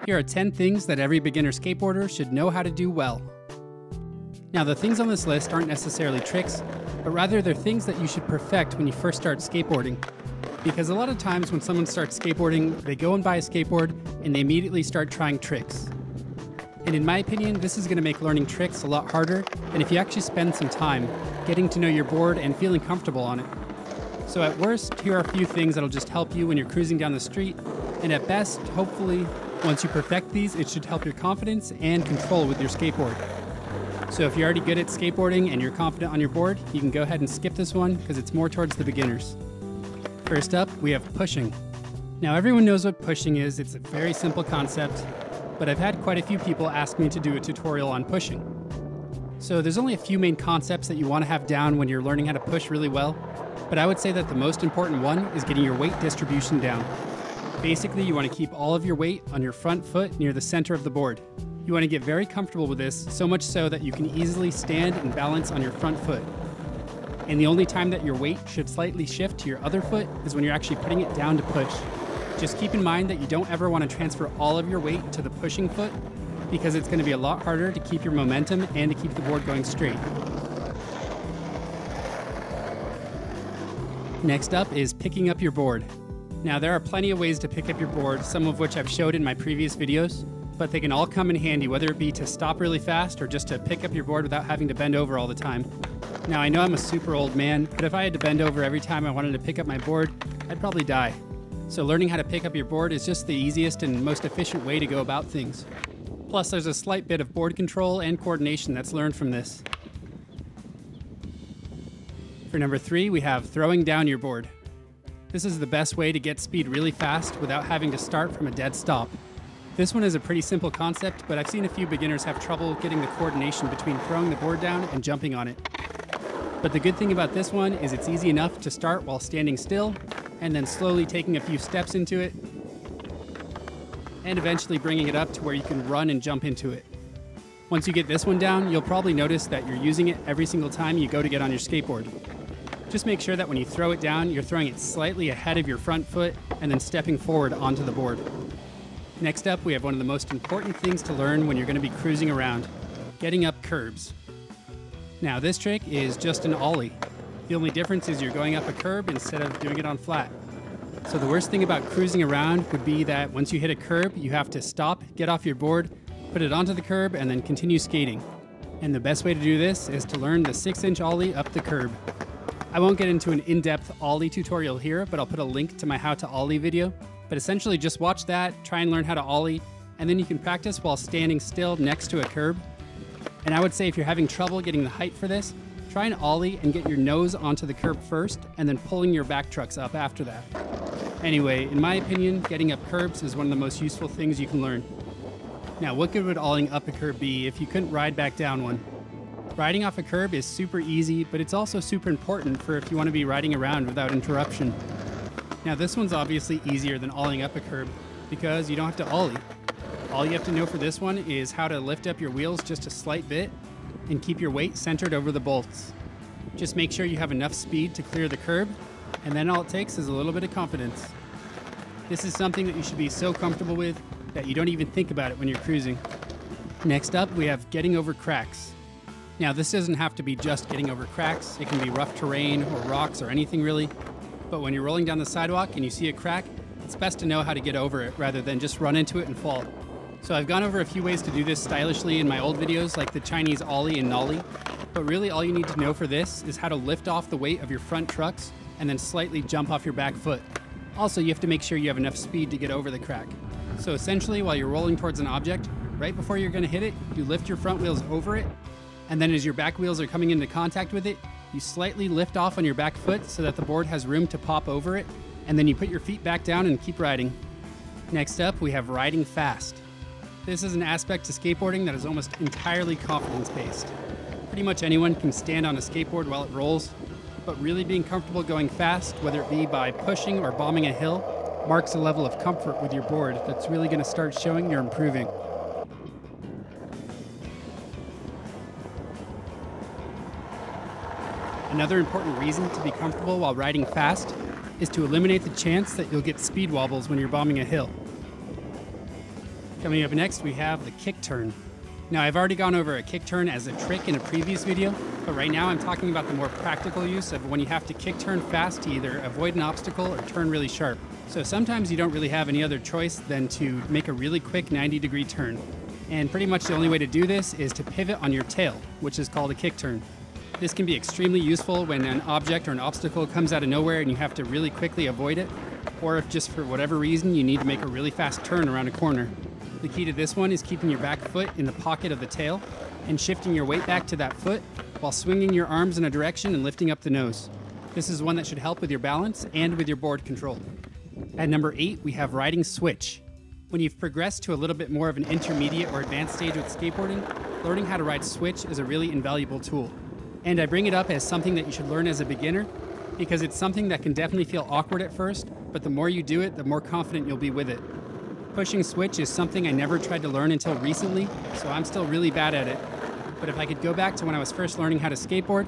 Here are 10 things that every beginner skateboarder should know how to do well. Now, the things on this list aren't necessarily tricks, but rather they're things that you should perfect when you first start skateboarding. Because a lot of times when someone starts skateboarding, they go and buy a skateboard and they immediately start trying tricks. And in my opinion, this is going to make learning tricks a lot harder than if you actually spend some time getting to know your board and feeling comfortable on it. So at worst, here are a few things that'll just help you when you're cruising down the street, and at best, hopefully, once you perfect these, it should help your confidence and control with your skateboard. So if you're already good at skateboarding and you're confident on your board, you can go ahead and skip this one because it's more towards the beginners. First up, we have pushing. Now everyone knows what pushing is, it's a very simple concept, but I've had quite a few people ask me to do a tutorial on pushing. So there's only a few main concepts that you want to have down when you're learning how to push really well, but I would say that the most important one is getting your weight distribution down. Basically, you want to keep all of your weight on your front foot near the center of the board. You want to get very comfortable with this, so much so that you can easily stand and balance on your front foot. And the only time that your weight should slightly shift to your other foot is when you're actually putting it down to push. Just keep in mind that you don't ever want to transfer all of your weight to the pushing foot because it's going to be a lot harder to keep your momentum and to keep the board going straight. Next up is picking up your board. Now there are plenty of ways to pick up your board, some of which I've showed in my previous videos, but they can all come in handy, whether it be to stop really fast or just to pick up your board without having to bend over all the time. Now I know I'm a super old man, but if I had to bend over every time I wanted to pick up my board, I'd probably die. So learning how to pick up your board is just the easiest and most efficient way to go about things. Plus there's a slight bit of board control and coordination that's learned from this. For number 3, we have throwing down your board. This is the best way to get speed really fast without having to start from a dead stop. This one is a pretty simple concept, but I've seen a few beginners have trouble getting the coordination between throwing the board down and jumping on it. But the good thing about this one is it's easy enough to start while standing still, and then slowly taking a few steps into it, and eventually bringing it up to where you can run and jump into it. Once you get this one down, you'll probably notice that you're using it every single time you go to get on your skateboard. Just make sure that when you throw it down, you're throwing it slightly ahead of your front foot and then stepping forward onto the board. Next up, we have one of the most important things to learn when you're going to be cruising around, getting up curbs. Now this trick is just an ollie. The only difference is you're going up a curb instead of doing it on flat. So the worst thing about cruising around would be that once you hit a curb, you have to stop, get off your board, put it onto the curb, and then continue skating. And the best way to do this is to learn the 6-inch ollie up the curb. I won't get into an in-depth ollie tutorial here, but I'll put a link to my how to ollie video. But essentially just watch that, try and learn how to ollie, and then you can practice while standing still next to a curb. And I would say if you're having trouble getting the height for this, try an ollie and get your nose onto the curb first, and then pulling your back trucks up after that. Anyway, in my opinion, getting up curbs is one of the most useful things you can learn. Now, what good would ollieing up a curb be if you couldn't ride back down one? Riding off a curb is super easy, but it's also super important for if you want to be riding around without interruption. Now this one's obviously easier than ollieing up a curb because you don't have to ollie. All you have to know for this one is how to lift up your wheels just a slight bit and keep your weight centered over the bolts. Just make sure you have enough speed to clear the curb, and then all it takes is a little bit of confidence. This is something that you should be so comfortable with that you don't even think about it when you're cruising. Next up, we have getting over cracks. Now this doesn't have to be just getting over cracks, it can be rough terrain or rocks or anything really. But when you're rolling down the sidewalk and you see a crack, it's best to know how to get over it rather than just run into it and fall. So I've gone over a few ways to do this stylishly in my old videos like the Chinese Ollie and Nollie, but really all you need to know for this is how to lift off the weight of your front trucks and then slightly jump off your back foot. Also, you have to make sure you have enough speed to get over the crack. So essentially, while you're rolling towards an object, right before you're going to hit it, you lift your front wheels over it, and then as your back wheels are coming into contact with it, you slightly lift off on your back foot so that the board has room to pop over it, and then you put your feet back down and keep riding. Next up, we have riding fast. This is an aspect to skateboarding that is almost entirely confidence-based. Pretty much anyone can stand on a skateboard while it rolls, but really being comfortable going fast, whether it be by pushing or bombing a hill, marks a level of comfort with your board that's really going to start showing you're improving. Another important reason to be comfortable while riding fast is to eliminate the chance that you'll get speed wobbles when you're bombing a hill. Coming up next, we have the Kickturn. Now, I've already gone over a Kickturn as a trick in a previous video, but right now I'm talking about the more practical use of when you have to Kickturn fast to either avoid an obstacle or turn really sharp. So sometimes you don't really have any other choice than to make a really quick 90-degree turn. And pretty much the only way to do this is to pivot on your tail, which is called a Kickturn. This can be extremely useful when an object or an obstacle comes out of nowhere and you have to really quickly avoid it, or if just for whatever reason you need to make a really fast turn around a corner. The key to this one is keeping your back foot in the pocket of the tail and shifting your weight back to that foot while swinging your arms in a direction and lifting up the nose. This is one that should help with your balance and with your board control. At number 8, we have riding switch. When you've progressed to a little bit more of an intermediate or advanced stage with skateboarding, learning how to ride switch is a really invaluable tool. And I bring it up as something that you should learn as a beginner because it's something that can definitely feel awkward at first, but the more you do it, the more confident you'll be with it. Pushing switch is something I never tried to learn until recently, so I'm still really bad at it. But if I could go back to when I was first learning how to skateboard,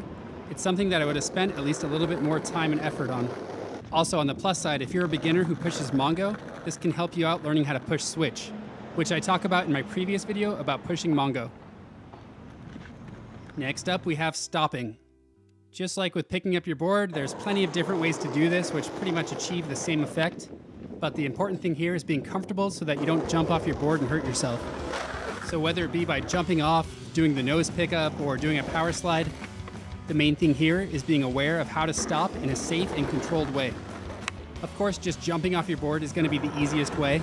it's something that I would have spent at least a little bit more time and effort on. Also, on the plus side, if you're a beginner who pushes Mongo, this can help you out learning how to push switch, which I talk about in my previous video about pushing Mongo. Next up, we have stopping. Just like with picking up your board, there's plenty of different ways to do this, which pretty much achieve the same effect. But the important thing here is being comfortable so that you don't jump off your board and hurt yourself. So whether it be by jumping off, doing the nose pickup, or doing a power slide, the main thing here is being aware of how to stop in a safe and controlled way. Of course, just jumping off your board is going to be the easiest way,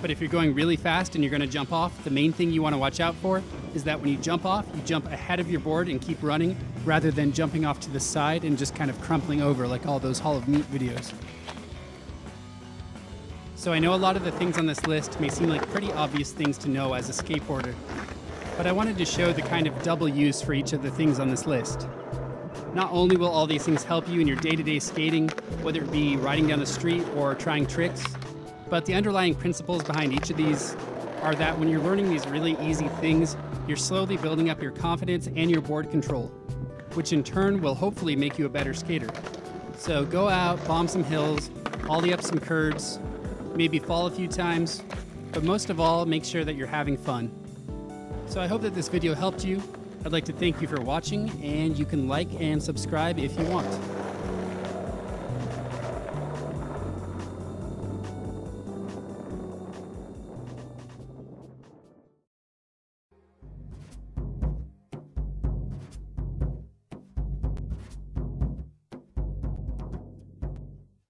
but if you're going really fast and you're going to jump off, the main thing you want to watch out for is that when you jump off, you jump ahead of your board and keep running, rather than jumping off to the side and just kind of crumpling over like all those Hall of Meat videos. So I know a lot of the things on this list may seem like pretty obvious things to know as a skateboarder, but I wanted to show the kind of double use for each of the things on this list. Not only will all these things help you in your day-to-day skating, whether it be riding down the street or trying tricks, but the underlying principles behind each of these are that when you're learning these really easy things, you're slowly building up your confidence and your board control, which in turn will hopefully make you a better skater. So go out, bomb some hills, ollie up some curbs, maybe fall a few times, but most of all, make sure that you're having fun. So I hope that this video helped you. I'd like to thank you for watching, and you can like and subscribe if you want.